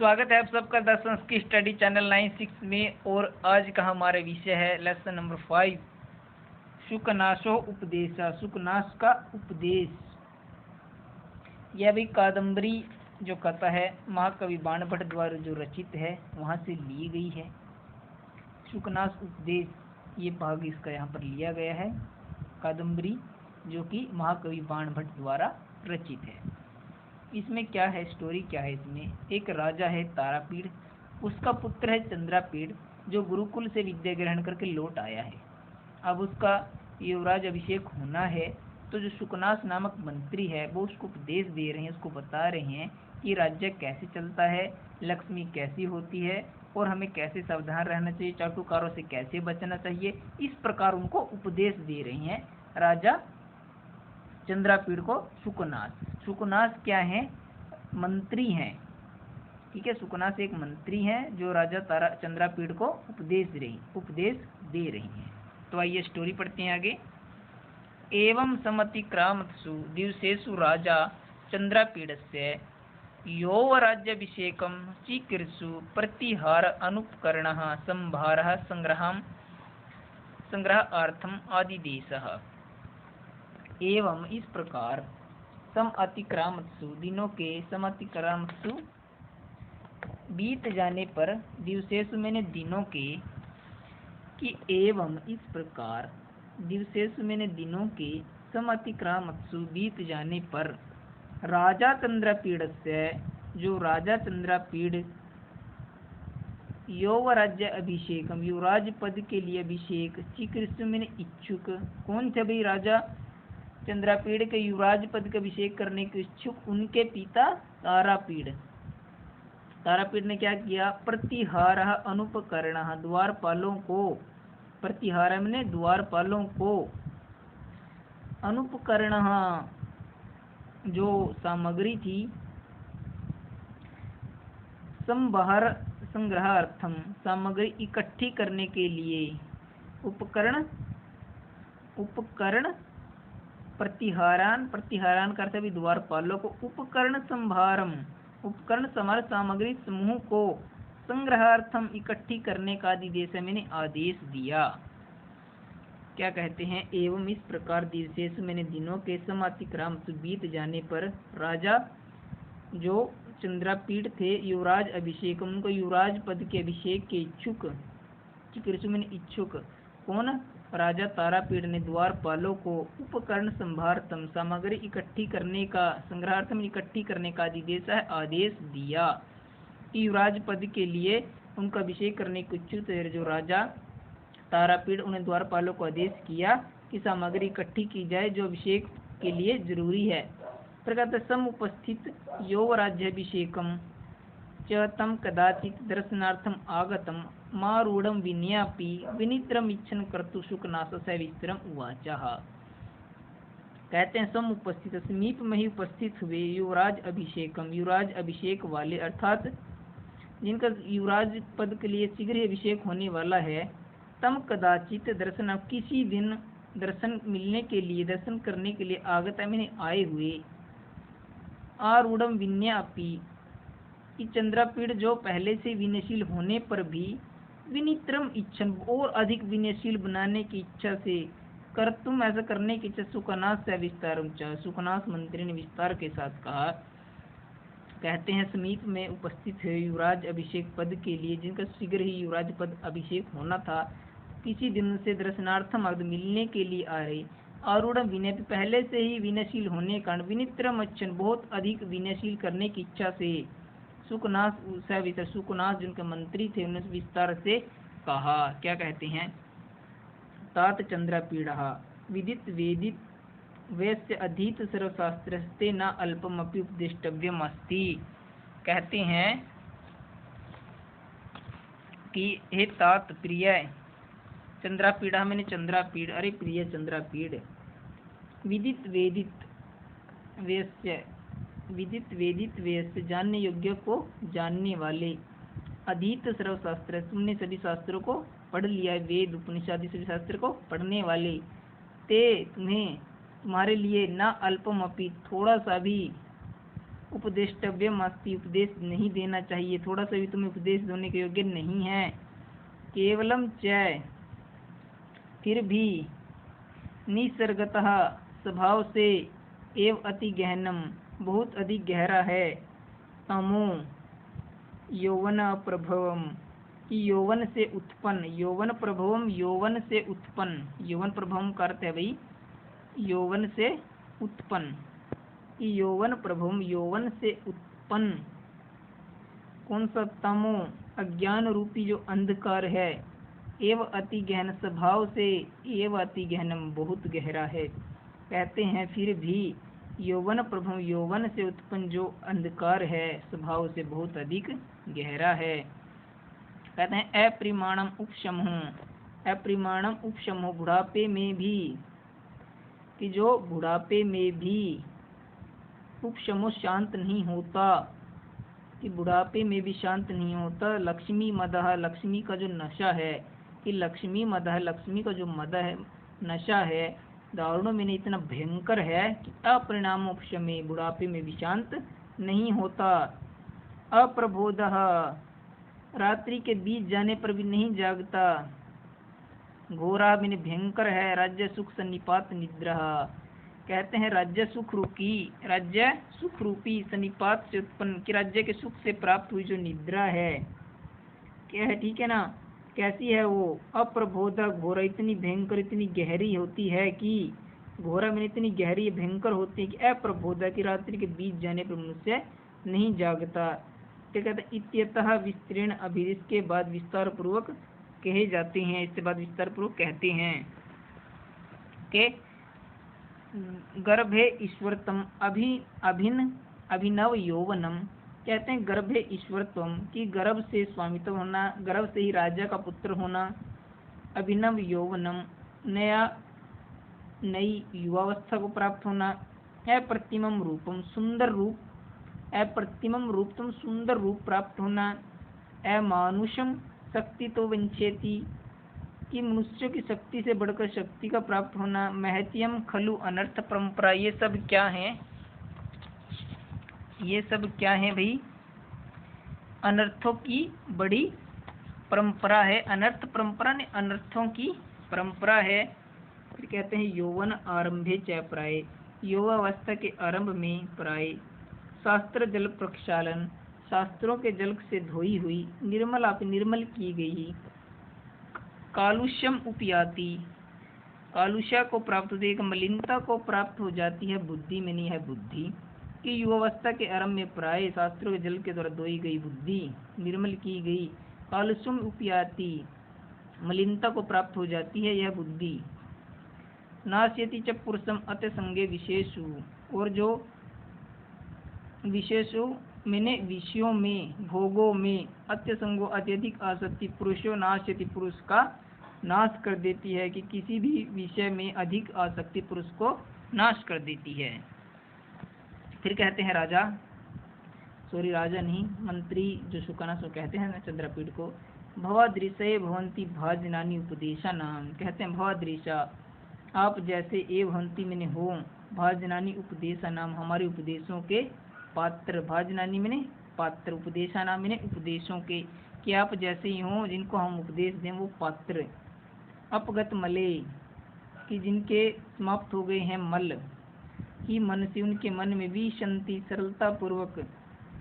स्वागत है आप सबका दर्शन की स्टडी चैनल 96 में। और आज का हमारा विषय है लेसन नंबर 5, शुकनाशो उपदेश। शुकनाश का उपदेश। यह भी कादम्बरी जो कथा है महाकवि बाणभट्ट द्वारा जो रचित है वहाँ से ली गई है। शुकनाश उपदेश ये भाग इसका यहाँ पर लिया गया है, कादम्बरी जो कि महाकवि बाणभट्ट द्वारा रचित है। इसमें क्या है, स्टोरी क्या है इसमें। एक राजा है तारापीड़, उसका पुत्र है चंद्रापीड़ जो गुरुकुल से विद्या ग्रहण करके लौट आया है। अब उसका युवराज अभिषेक होना है, तो जो शुकनाश नामक मंत्री है वो उसको उपदेश दे रहे हैं, उसको बता रहे हैं कि राज्य कैसे चलता है, लक्ष्मी कैसी होती है और हमें कैसे सावधान रहना चाहिए, चाटुकारों से कैसे बचना चाहिए। इस प्रकार उनको उपदेश दे रहे हैं राजा चंद्रापीड़ को शुकनाश। शुकनाश क्या है, मंत्री हैं, ठीक है। शुकनाश एक मंत्री हैं जो राजा चंद्रापीड़ को उपदेश दे रही हैं। तो आइए स्टोरी पढ़ते हैं आगे। एवं समतिक्रामत्सु दिवसेषु राजा चंद्रापीडस्य यौवराज्याभिषेकं चिकीर्षु प्रतिहार अनुपकरणः संभारः संग्रहार्थम् आदिदेशः। एवं इस प्रकार समअतिक्रामत्सु दिनों के समअतिक्रामत्सु बीत जाने पर, दिवसेषु मैंने दिनों के, कि एवं इस प्रकार दिवसेषु मैंने दिनों के समअतिक्रामत्सु बीत जाने पर राजा चंद्रापीडस्य जो राजा चंद्रापीड़ यौवराज्य अभिषेकम युवराज पद के लिए अभिषेक चिकीर्षु मैंने इच्छुक। कौन थे भाई राजा चंद्रापीड़ के युवराज पद का अभिषेक करने के इच्छुक उनके पिता तारापीड़ ने क्या किया, प्रतिहार अनुपकरण द्वारपालों को, प्रतिहार मैंने द्वारपालों को, अनुपकरण जो सामग्री थी, संग्रहार्थम सामग्री इकट्ठी करने के लिए, उपकरण प्रतिहारान का अर्थ भी द्वारपालों को, उपकरण संभारम उपकरण समार सामग्री समूह को, संग्रहार्थम इकट्ठी करने का आदेश मैंने आदेश दिया। क्या कहते हैं, एवं इस प्रकार दिवसेषु मैंने दिनों के समअतिक्राम बीत जाने पर राजा जो चंद्रापीड़ थे युवराज अभिषेक, उनको युवराज पद के अभिषेक के इच्छुक, चिकीर्षु मैंने इच्छुक, कौन राजा तारापीड़ ने द्वारपालों को उपकरण संभारतम सामग्री इकट्ठी करने का, संग्रहार्थम इकट्ठी करने का आदेश दिया कि युवराज पद के लिए उनका अभिषेक करने को इच्छुक जो राजा तारापीड़, उन्हें द्वारपालों को आदेश किया कि सामग्री इकट्ठी की जाए जो अभिषेक के लिए जरूरी है। प्रकार सम उपस्थित यौवराज्याभिषेकम च तम कदाचित दर्शनार्थम आगतम मारूढ़ं विनयापि विनित्रम इच्छन कर्तु शुकनाश सविस्तरम उवाचः। कहते हैं सम उपस्थित समीप में ही उपस्थित हुए युवराज अभिषेकम युवराज अभिषेक वाले, अर्थात जिनका युवराज पद के लिए शीघ्र ही अभिषेक होने वाला है, तम कदाचित दर्शन किसी दिन दर्शन मिलने के लिए, दर्शन करने के लिए आगत मैंने आए हुए, आरूढ़ं विनयापि कि चंद्रापीड़ जो पहले से विनयशील होने पर भी विनित्रम इच्छन और अधिक विनयशील बनाने की इच्छा से, कर तुम ऐसा करने की इच्छा, शुकनाश से विस्तार शुकनाश मंत्री ने विस्तार के साथ कहा। कहते हैं समीप में उपस्थित है युवराज अभिषेक पद के लिए, जिनका शीघ्र ही युवराज पद अभिषेक होना था, किसी दिन से दर्शनार्थम अर्ध मिलने के लिए आ रहे, आरूढ़ विनय पहले से ही विनयशील होने के कारण, विनित्रम अच्छन बहुत अधिक विनयशील करने की इच्छा से, शुकनाश शुकनाश जिनके मंत्री थे उन्होंने विस्तार से कहा। क्या कहते हैं, तात चंद्रापीड़ा विदित वेदित वैश्य अधीत सर्वशास्त्रस्ते न अल्पमपि उपदेष्टव्यम अस्ति। कहते हैं कि हे तात प्रिय चंद्रापीड़ा, मैंने चंद्रापीड़, अरे प्रिय चंद्रापीड़, विदित वेदित वैश्य जानने योग्य को जानने वाले, अधीत सर्वशास्त्र तुमने सभी शास्त्रों को पढ़ लिया, वेद उपनिषद सभी शास्त्र को पढ़ने वाले, ते तुम्हारे लिए न अल्पमपि थोड़ा सा भी, उपदेष्टव्यम अस्ति, उपदेश नहीं देना चाहिए, थोड़ा सा भी तुम्हें उपदेश देने के योग्य नहीं है। केवलम च, फिर भी, निसर्गतः, स्वभाव से, एव अति गहनम, बहुत अधिक गहरा है, तमो, यौवन प्रभवम, कि यौवन से उत्पन्न, यौवन प्रभवम, यौवन से उत्पन्न, यौवन प्रभवम का अर्थ है भाई यौवन से उत्पन्न, कि यौवन प्रभवम, यौवन से उत्पन्न कौन सा, तमो, अज्ञान रूपी जो अंधकार है, एव अति गहन, स्वभाव से, एव अति गहनम, बहुत गहरा है। कहते हैं फिर भी यौवन प्रभव, यौवन से उत्पन्न जो अंधकार है स्वभाव से बहुत अधिक गहरा है। कहते हैं अप्रिमाणम उपशमो, अप्रिमाणम उपशमो, बुढ़ापे में भी, कि जो बुढ़ापे में भी उपशमो शांत नहीं होता, कि बुढ़ापे में भी शांत नहीं होता। लक्ष्मी मदह, लक्ष्मी का जो नशा है, कि लक्ष्मी मदह, लक्ष्मी का जो मदह है, नशा है, दारुणों में इतना भयंकर है कि अपरिणाम उपशमे, बुढ़ापे में भी शांत नहीं होता। अप्रबोधः, रात्रि के बीत जाने पर भी नहीं जागता। घोरा मैंने भयंकर है। राज्य सुख सन्निपात निद्रा, कहते हैं राज्य सुख रूपी, राज्य सुख रूपी सन्निपात से उत्पन्न, कि राज्य के सुख से प्राप्त हुई जो निद्रा है, क्या है, ठीक है ना, कैसी है वो, अप्रबोधा, घोरा, इतनी भयंकर, इतनी गहरी होती है कि, घोरा में इतनी गहरी भयंकर होती है कि अप्रबोधा, की रात्रि के बीत जाने पर मनुष्य नहीं जागता। क्या कहते हैं, इत्यतः विस्तृण, अभी इसके बाद विस्तार पूर्वक कहे जाते हैं, इसके बाद विस्तार पूर्वक कहते हैं कि गर्भे ईश्वरतम, अभिन्न अभिनव यौवनम, कहते हैं गर्भे ईश्वरत्वम, की गर्भ से स्वामित्व होना, गर्भ से ही राजा का पुत्र होना। अभिनव यौवनम, नई युवावस्था को प्राप्त होना। अप्रतिमम रूपम, सुंदर रूप, अप्रतिमम रूप, तुम सुंदर रूप प्राप्त होना। अमानुषम शक्ति तो वंचेती, कि मनुष्य की शक्ति से बढ़कर शक्ति का प्राप्त होना। महत्यम खलु अनर्थ परंपरा, ये सब क्या है, ये सब क्या है भाई, अनर्थों की बड़ी परंपरा है। अनर्थ परंपरा ने अनर्थों की परंपरा है। फिर कहते हैं यौवन आरंभे च प्राय, युवावस्था के आरंभ में प्राय। शास्त्र जल प्रक्षालन, शास्त्रों के जल से धोई हुई। निर्मल, आप निर्मल की गई। कालुष्यम उपयाति, कालुष्या को प्राप्त होती है, मलिनता को प्राप्त हो जाती है बुद्धि में, नहीं है बुद्धि, कि युवावस्था के आरंभ में प्राय शास्त्रों के जल के द्वारा धोई गई बुद्धि निर्मल की गई। कालुष्यम उपयाति, मलिनता को प्राप्त हो जाती है यह बुद्धि। नास्यति च पुरुषम अत संगे विशेषु, और जो विशेषों मैंने विषयों में, भोगों में, अत्यसंगो अत्यधिक आसक्ति, पुरुषो नास्यति, पुरुष का नाश कर देती है, कि किसी भी विषय में अधिक आसक्ति पुरुष को नाश कर देती है। फिर कहते हैं राजा, सॉरी राजा नहीं, मंत्री जो शुकाना सो कहते हैं चंद्रपीठ को, भवादृशे भवंती भाजनानी उपदेशा नाम, कहते हैं भवादृशा, आप जैसे ए भवंती मैंने हो, भाजनानी उपदेशा नाम, हमारे उपदेशों के पात्र। भाजनानी मैंने पात्र, उपदेशा नाम मैंने उपदेशों के, कि आप जैसे ही हों जिनको हम उपदेश दें वो पात्र। अपगत मले, कि जिनके समाप्त हो गए हैं मल, कि मन से उनके मन में भी शांति, सरलता पूर्वक।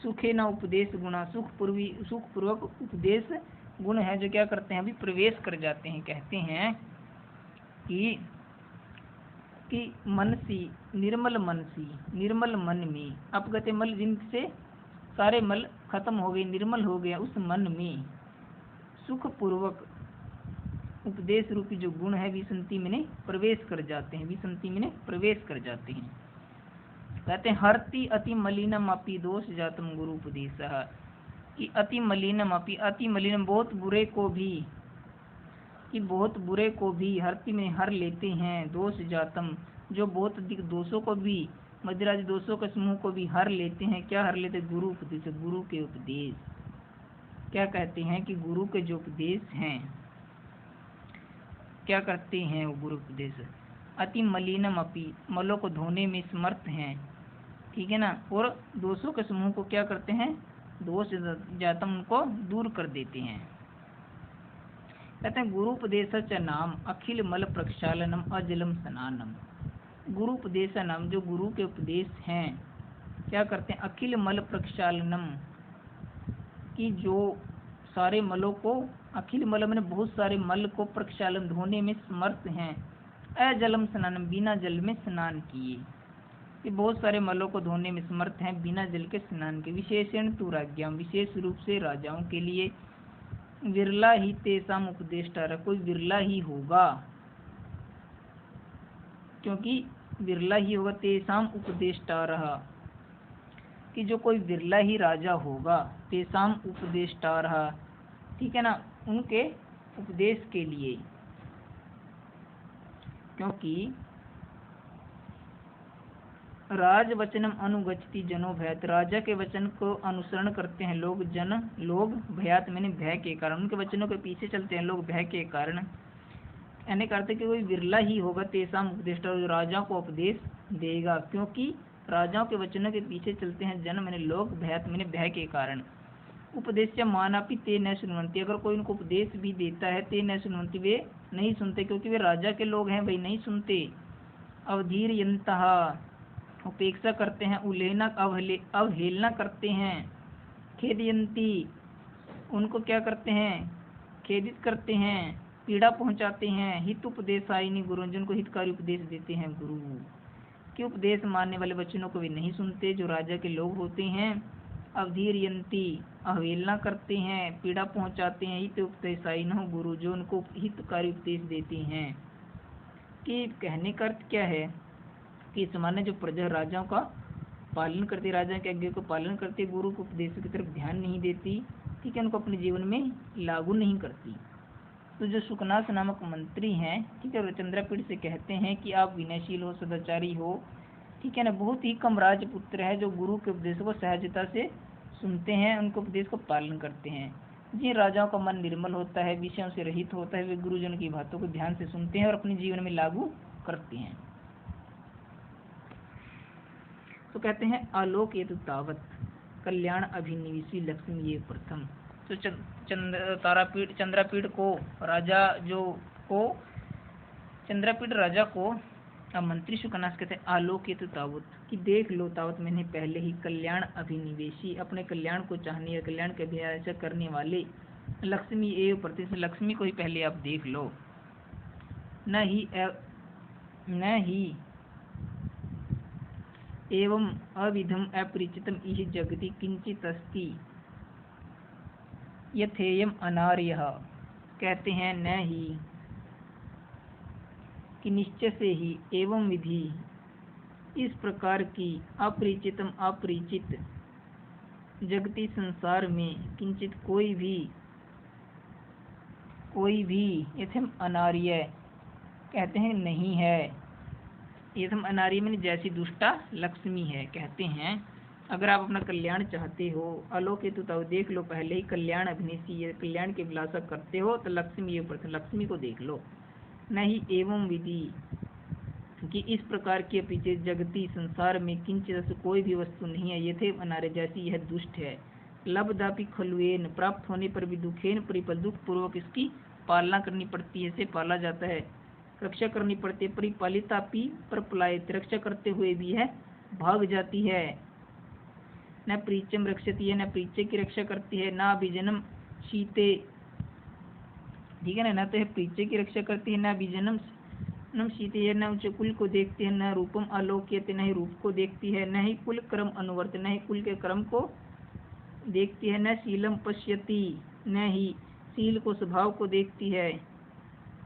सुखे न उपदेश गुणा, सुख पूर्वक उपदेश गुण है जो क्या करते हैं, अभी प्रवेश कर जाते हैं। कहते हैं कि मनसी, निर्मल मनसी, निर्मल मन में। अपगत मल, जिनसे सारे मल खत्म हो गए, निर्मल हो गया, उस मन में सुख पूर्वक उपदेश रूपी जो गुण है विसंति में प्रवेश कर जाते हैं, विसंति में प्रवेश कर जाते हैं। कहते हैं हरति अति मलिनम अपि दोष जातम गुरु उपदेश, कि अति मलिनम अपि, अति मलिनम, बहुत बुरे को भी, कि बहुत बुरे को भी, हरति में हर लेते हैं, दोष जातम, जो बहुत अधिक दोषों को भी, मदिराज दोषों के समूह को भी हर लेते हैं। क्या हर लेते, गुरु उपदेश, गुरु के उपदेश। क्या कहते हैं कि गुरु के जो उपदेश हैं क्या करते हैं वो गुरु उपदेश। अति मलिनम अपि, मलों को धोने में समर्थ हैं। ठीक है ना, और दोषों के समूह को क्या करते हैं, दोष जातम उनको दूर कर देते हैं। कहते हैं गुरुपदेश च नाम अखिल मल प्रक्षालनम अजलम स्नानम। गुरुपदेश नाम जो गुरु के उपदेश हैं क्या करते हैं, अखिल मल प्रक्षालनम की जो सारे मलों को, अखिल मल में बहुत सारे मल को प्रक्षालन धोने में समर्थ हैं, अजलम स्नानम बिना जल में स्नान किए, ये बहुत सारे मलों को धोने में समर्थ हैं बिना जल के स्नान के। विशेषण तु राज्ञाम विशेष रूप से राजाओं के लिए, विरला ही तेसाम उपदेष्टा कोई विरला ही होगा, क्योंकि विरला ही होगा, तेसाम उपदेष्टा रहा कि जो कोई विरला ही राजा होगा, तेसाम उपदेष्टा रहा, ठीक है ना, उनके उपदेश के लिए, क्योंकि राज वचनम अनुगच्छति जनो भयात, राजा के वचन को अनुसरण करते हैं लोग, जन लोग भयात मैंने भय के कारण, उनके वचनों के पीछे चलते हैं लोग भय के कारण। यानी करते कि कोई विरला ही होगा तेसाम उपदेष्टा, राजाओं को उपदेश देगा, क्योंकि राजाओं के वचनों के पीछे चलते हैं जन मैंने लोग, भयात मैंने भय के कारण। उपदेश मानापि ते न सुनवंती, अगर कोई उनको उपदेश भी देता है ते न सुनवंती वे नहीं सुनते, क्योंकि वे राजा के लोग हैं, वही नहीं सुनते। अवधीर्यन्तः उपेक्षा करते हैं, उलेना अवहेलना करते हैं, खेदयंती उनको क्या करते हैं, खेदित करते हैं, पीड़ा पहुंचाते हैं, हित उपदेशायिनी गुरु जिनको हितकारी उपदेश देते हैं गुरु के उपदेश मानने वाले वचनों को वे नहीं सुनते जो राजा के लोग होते हैं। अवधीर्यंती अवहेलना करते हैं, पीड़ा पहुंचाते हैं, हित उपदेशायिनो गुरु जो उनको हितकारी उपदेश देते हैं। कि कहने का अर्थ क्या है कि सामान्य जो प्रजा राजाओं का पालन करती, राजा के आज्ञा को पालन करती, गुरु को उपदेशों की तरफ ध्यान नहीं देती, ठीक है, उनको अपने जीवन में लागू नहीं करती। तो जो सुकनास नामक मंत्री हैं, ठीक है, चंद्रपीठ से कहते हैं कि आप विनयशील हो, सदाचारी हो, ठीक है ना, बहुत ही कम राजपुत्र है जो गुरु के उपदेशों को सहजता से सुनते हैं, उनके उपदेश को पालन करते हैं। जिन राजाओं का मन निर्मल होता है, विषयों से रहित होता है, वे गुरुजन की बातों को ध्यान से सुनते हैं और अपने जीवन में लागू करते हैं। तो कहते हैं आलोक ये तो तावत कल्याण अभिनिवेशी लक्ष्मी ये प्रथम। तो चंद्रपीठ को राजा जो को चंद्रपीठ राजा को मंत्री शुकनास कहते हैं आलोक ये तो तावत कि देख लो, तावत मैंने पहले ही कल्याण अभिनिवेशी अपने कल्याण को चाहने या कल्याण के अभिलाषा करने वाले लक्ष्मी एवं प्रति लक्ष्मी को ही पहले आप देख लो। न ही एवं अविधम अपरिचितम इह जगति किंचित अस्ति यथेयम अनार्यः। कहते हैं न ही कि निश्चय से ही, एवं विधि इस प्रकार की, अपरिचितम अपरिचित, जगति संसार में, किंचित कोई भी यथम अनार्य कहते हैं नहीं है। यथम अनार्य में जैसी दुष्टा लक्ष्मी है। कहते हैं अगर आप अपना कल्याण चाहते हो, आलोक हेतु तो देख लो पहले ही कल्याण अभिनेशी, कल्याण की विलासा करते हो तो लक्ष्मी प्रथम लक्ष्मी को देख लो। नहीं एवं विधि कि इस प्रकार के पीछे जगती संसार में किंचित कोई भी वस्तु नहीं है, यथे अनार्य जैसी यह दुष्ट है। लब्धापि खलुएन प्राप्त होने पर भी दुखेन परिपल दुख पूर्वक इसकी पालना करनी पड़ती है, इसे पाला जाता है, रक्षा करनी पड़ती है। परिपालितापि प्रपलायित रक्षा करते हुए भी है भाग जाती है। न प्रीचम रक्षती है, न प्रीचे की रक्षा करती है, न बीजनम शीते, ठीक है ना, न तो है प्रीचे की रक्षा करती है, न बीजनम नम शीते है, न ऊंचे कुल को देखती है, न रूपम आलोक्यते न ही रूप को देखती है, न ही कुल क्रम अनुवर्त न ही कुल के क्रम को देखती है, न शीलम पश्यति न ही शील को स्वभाव को देखती है,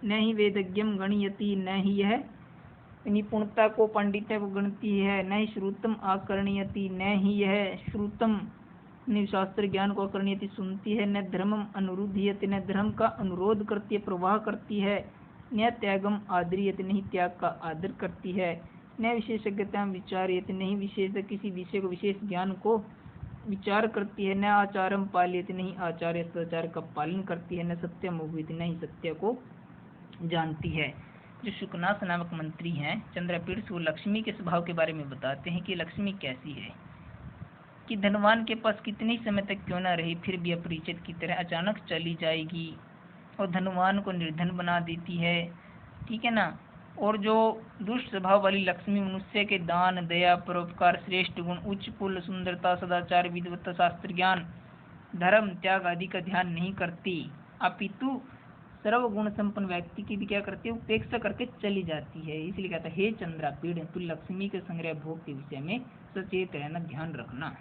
न ही वेदज्ञम गणयति न ही यह निपुणता को पांडित्य को गणती है, न ही श्रुतम आकर्णयति न ही यह श्रुतम शास्त्र ज्ञान को आकर्णयति सुनती है, न धर्मम अनुरुद्धयति न धर्म का अनुरोध करती है प्रवाह करती है, न त्यागम आदरियति नहीं त्याग का आदर करती है, न विशेषज्ञता विचार्यति नहीं विशेष किसी विषय को विशेष ज्ञान को विचार करती है, न आचारम पाल्यति नहीं आचार्य सदाचार का पालन करती है, न सत्यम उभयति नहीं सत्य को जानती है। जो शुकनाथ नामक मंत्री हैं चंद्रपीड़ से, वो लक्ष्मी के स्वभाव के बारे में बताते हैं कि लक्ष्मी कैसी है, कि धनवान के पास कितनी समय तक क्यों ना रही फिर भी अपरिचित की तरह अचानक चली जाएगी और धनवान को निर्धन बना देती है, ठीक है ना। और जो दुष्ट स्वभाव वाली लक्ष्मी मनुष्य के दान, दया, परोपकार, श्रेष्ठ गुण, उच्च कुल, सुंदरता, सदाचार, विद्वत्ता, शास्त्र ज्ञान, धर्म, त्याग आदि का ध्यान नहीं करती, अपितु सर्वगुण संपन्न व्यक्ति की भी क्या करती है, उपेक्षा करके चली जाती है। इसलिए कहता है हे चंद्रापीड़, तू लक्ष्मी के संग्रह भोग के विषय में सचेत रहना, ध्यान रखना।